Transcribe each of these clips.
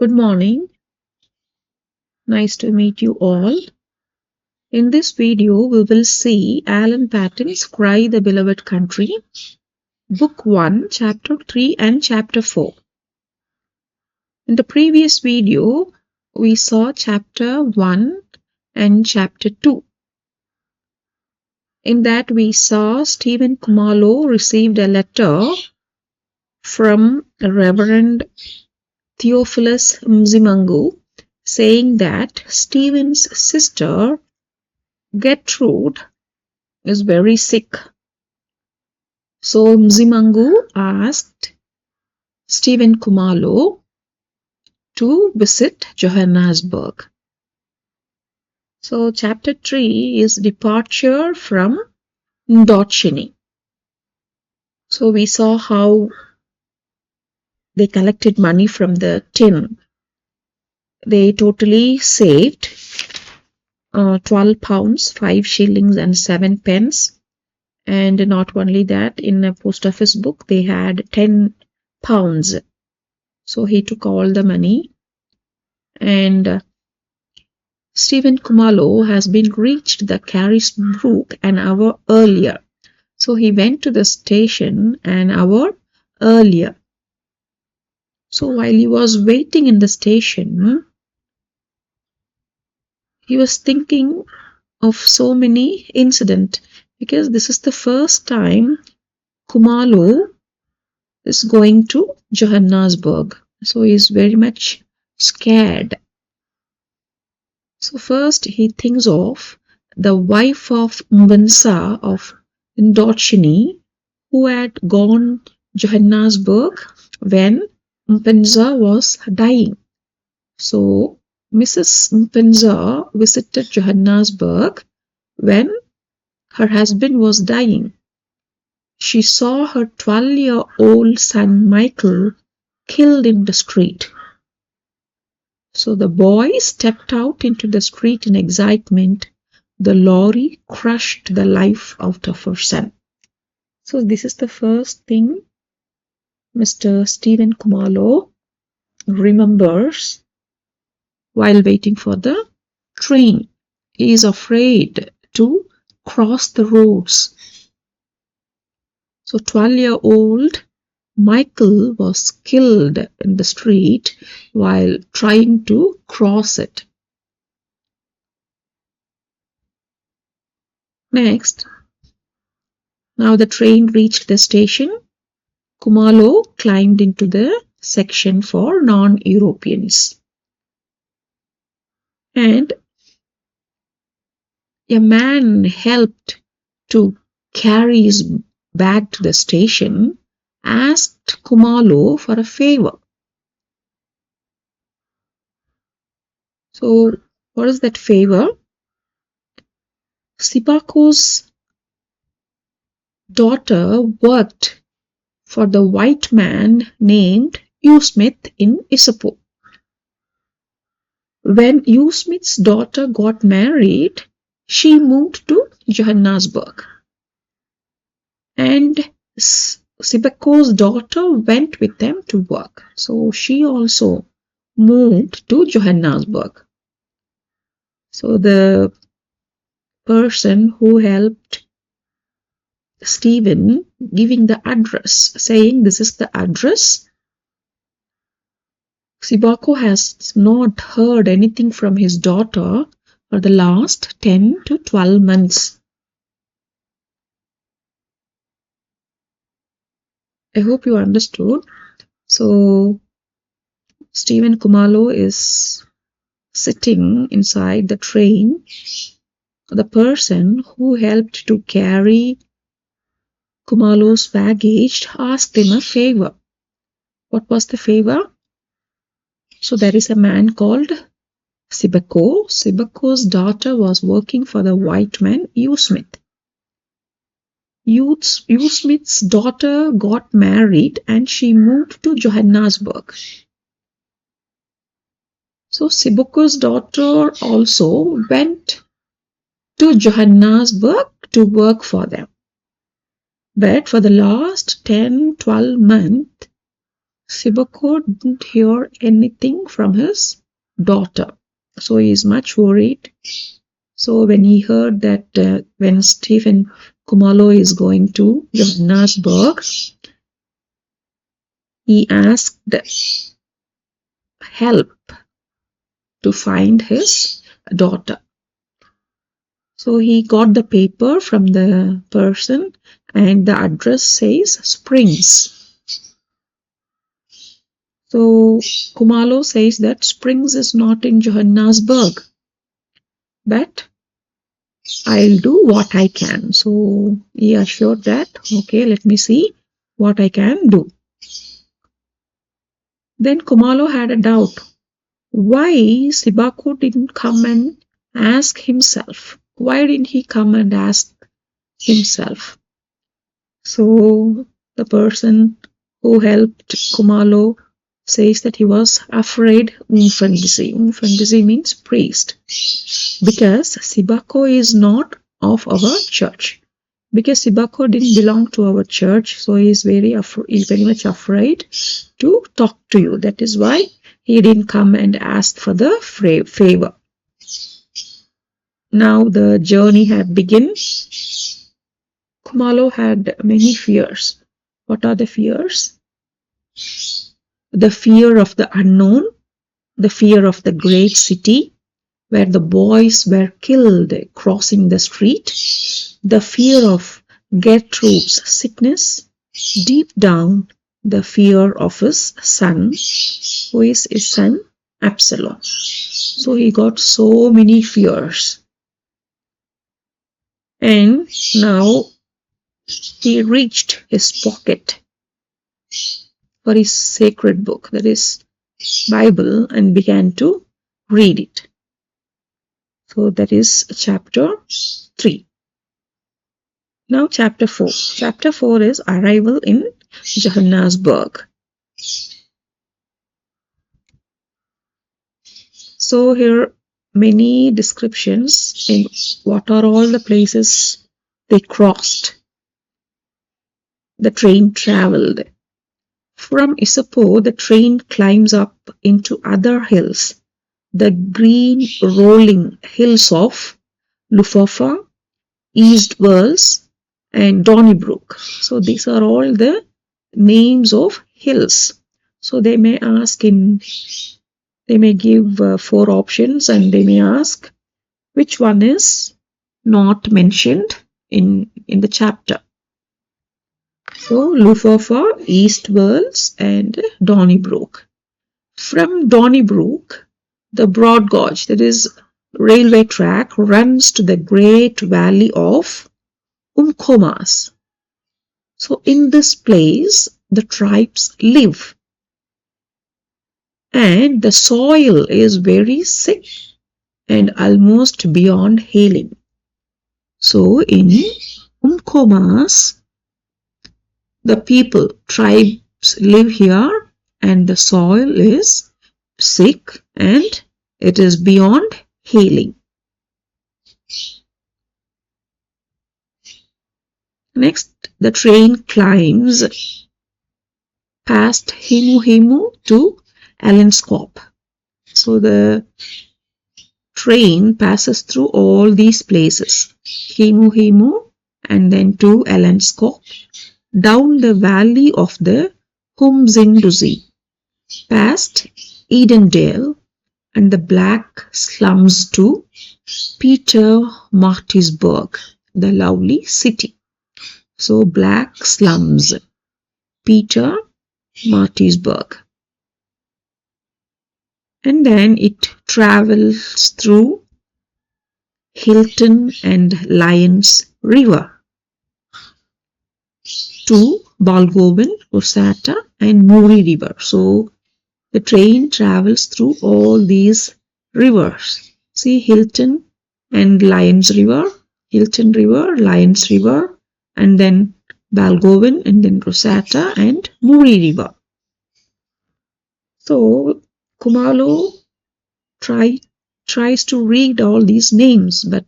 Good morning. Nice to meet you all. In this video, we will see Alan Paton's Cry the Beloved Country, Book 1, Chapter 3 and Chapter 4. In the previous video, we saw Chapter 1 and Chapter 2. In that, we saw Stephen Kumalo received a letter from Reverend Theophilus Mzimangu saying that Stephen's sister Gertrude is very sick. So Mzimangu asked Stephen Kumalo to visit Johannesburg. So chapter 3 is departure from Ndotshini. So we saw how they collected money from the tin. They totally saved 12 pounds, 5 shillings and 7 pence. And not only that, in a post office book, they had 10 pounds. So he took all the money. And Stephen Kumalo has been reached the Carisbrook an hour earlier. So he went to the station an hour earlier. So while he was waiting in the station, he was thinking of so many incidents because this is the first time Kumalo is going to Johannesburg. So he is very much scared. So first he thinks of the wife of Mbansa of Ndotshini who had gone to Johannesburg when Mbansa was dying. So Mrs. Mbansa visited Johannesburg when her husband was dying. She saw her 12-year-old son Michael killed in the street. So the boy stepped out into the street in excitement. The lorry crushed the life out of her son. So this is the first thing Mr. Stephen Kumalo remembers while waiting for the train. He is afraid to cross the roads. So 12-year-old Michael was killed in the street while trying to cross it. Next, now the train reached the station. Kumalo climbed into the section for non-Europeans. And a man helped to carry his bag to the station, asked Kumalo for a favor. So what is that favor? Sibako's daughter worked for the white man named U. Smith in Issapo. When U. Smith's daughter got married, she moved to Johannesburg. And Sibako's daughter went with them to work. So she also moved to Johannesburg. So the person who helped Stephen giving the address, saying this is the address. Sibako has not heard anything from his daughter for the last 10 to 12 months. I hope you understood. So Stephen Kumalo is sitting inside the train. The person who helped to carry Kumalo's baggage asked him a favor. What was the favor? So there is a man called Sibako. Sibako's daughter was working for the white man U. Smith. U. Smith's daughter got married and she moved to Johannesburg. So Sibako's daughter also went to Johannesburg to work for them. But for the last 10-12 months, Sibako didn't hear anything from his daughter. So he is much worried. So when he heard that when Stephen Kumalo is going to Johannesburg, he asked help to find his daughter. So he got the paper from the person and the address says Springs. So Kumalo says that Springs is not in Johannesburg, but I'll do what I can. So he assured that, okay, let me see what I can do. Then Kumalo had a doubt. Why Sibako didn't come and ask himself? Why didn't he come and ask himself? So the person who helped Kumalo says that he was afraid Umfandisi. Umfandisi means priest. Because Sibako is not of our church. Because Sibako didn't belong to our church, so he is very much afraid to talk to you. That is why he didn't come and ask for the favor. Now the journey had begun. Kumalo had many fears. What are the fears? The fear of the unknown, the fear of the great city where the boys were killed crossing the street, the fear of Gertrude's sickness, deep down the fear of his son, who is his son Absalom. So he got so many fears. And now he reached his pocket for his sacred book, that is Bible, and began to read it. So that is chapter 3. Now chapter 4. Chapter 4 is arrival in Johannesburg. So here many descriptions in what are all the places they crossed. The train traveled. From Isapo, the train climbs up into other hills, the green rolling hills of Lufofa, East Wales, and Donnybrook. So these are all the names of hills. So they may give 4 options and they may ask which one is not mentioned in the chapter. So Lufofa, East Wales, and Donnybrook. From Donnybrook, the broad gauge, that is railway track, runs to the great valley of Umkomaas. So in this place, the tribes live. And the soil is very sick and almost beyond healing. So in Umkomaas, the people, tribes live here and the soil is sick and it is beyond healing. Next, the train climbs past Himu to Allenscope. So the train passes through all these places, Himu and then to Allenscope, down the valley of the Humzinduzi, past Edendale and the black slums to Peter Martinsburg, the lovely city. So black slums, Peter Martinsburg. And then it travels through Hilton and Lions River to Balgovan, Rosetta and Muri River. So the train travels through all these rivers. See Hilton and Lions River, Hilton River, Lions River, and then Balgovan, and then Rosetta and Muri River. So Kumalo tries to read all these names, but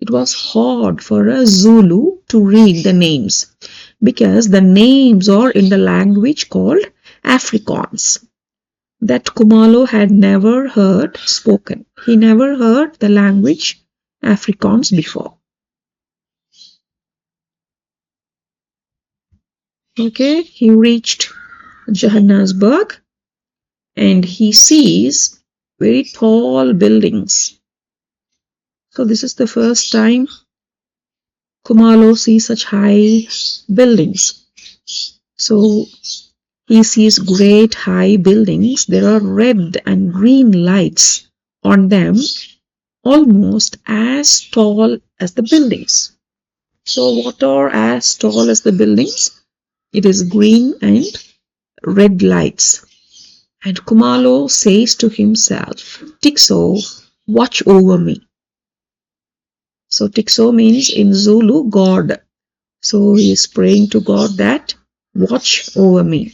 it was hard for a Zulu to read the names because the names are in the language called Afrikaans that Kumalo had never heard spoken. He never heard the language Afrikaans before. Okay, he reached Johannesburg and he sees very tall buildings. So this is the first time Kumalo sees such high buildings. So he sees great high buildings. There are red and green lights on them, almost as tall as the buildings. So what are as tall as the buildings? It is green and red lights. And Kumalo says to himself, Tikso, watch over me. So Tikso means in Zulu, God. So he is praying to God that watch over me.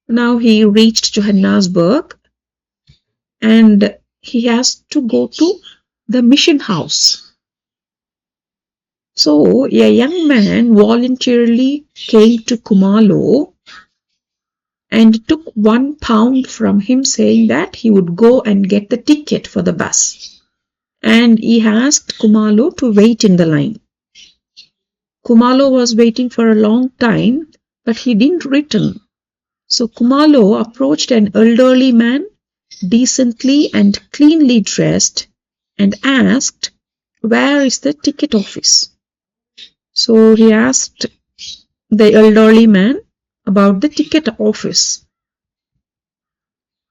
Now he reached Johannesburg and he has to go to the mission house. So a young man voluntarily came to Kumalo and took £1 from him, saying that he would go and get the ticket for the bus. And he asked Kumalo to wait in the line. Kumalo was waiting for a long time, but he didn't return. So Kumalo approached an elderly man, decently and cleanly dressed, and asked, where is the ticket office? So he asked the elderly man about the ticket office.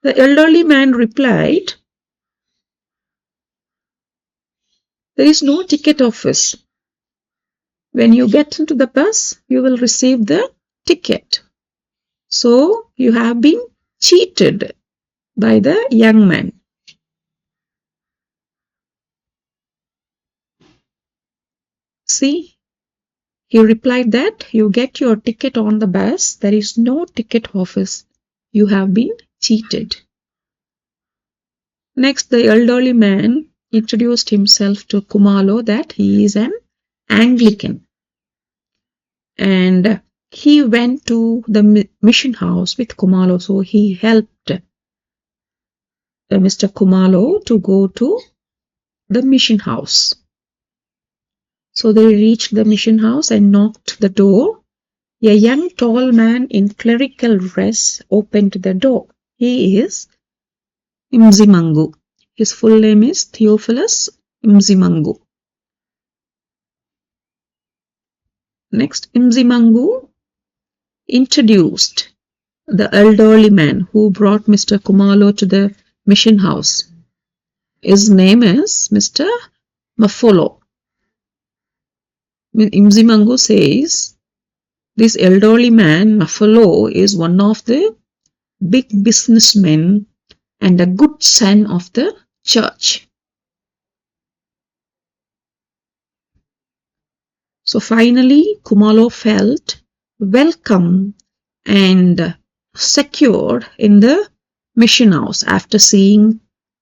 The elderly man replied, there is no ticket office. When you get into the bus, you will receive the ticket. So you have been cheated by the young man. See, he replied that you get your ticket on the bus. There is no ticket office. You have been cheated. Next, the elderly man introduced himself to Kumalo that he is an Anglican. And he went to the mission house with Kumalo. So he helped Mr. Kumalo to go to the mission house. So they reached the mission house and knocked the door. A young tall man in clerical dress opened the door. He is Mzimangu. His full name is Theophilus Mzimangu. Next, Mzimangu introduced the elderly man who brought Mr. Kumalo to the mission house. His name is Mr. Mafolo. Mzimangu says, this elderly man, Mafolo, is one of the big businessmen and a good son of the church. So finally, Kumalo felt welcome and secured in the mission house after seeing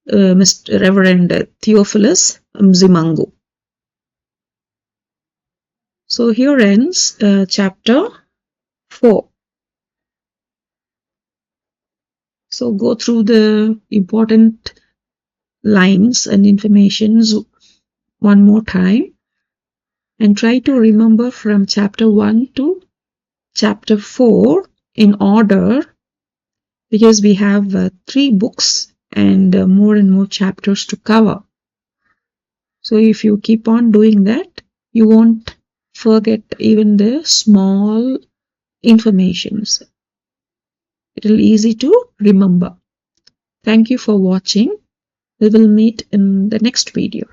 Mr. Reverend Theophilus Mzimangu. So here ends chapter 4. So go through the important lines and informations one more time and try to remember from chapter 1 to chapter 4 in order, because we have 3 books and more chapters to cover. So if you keep on doing that, you won't forget even the small informations. It will be easy to remember. Thank you for watching. We will meet in the next video.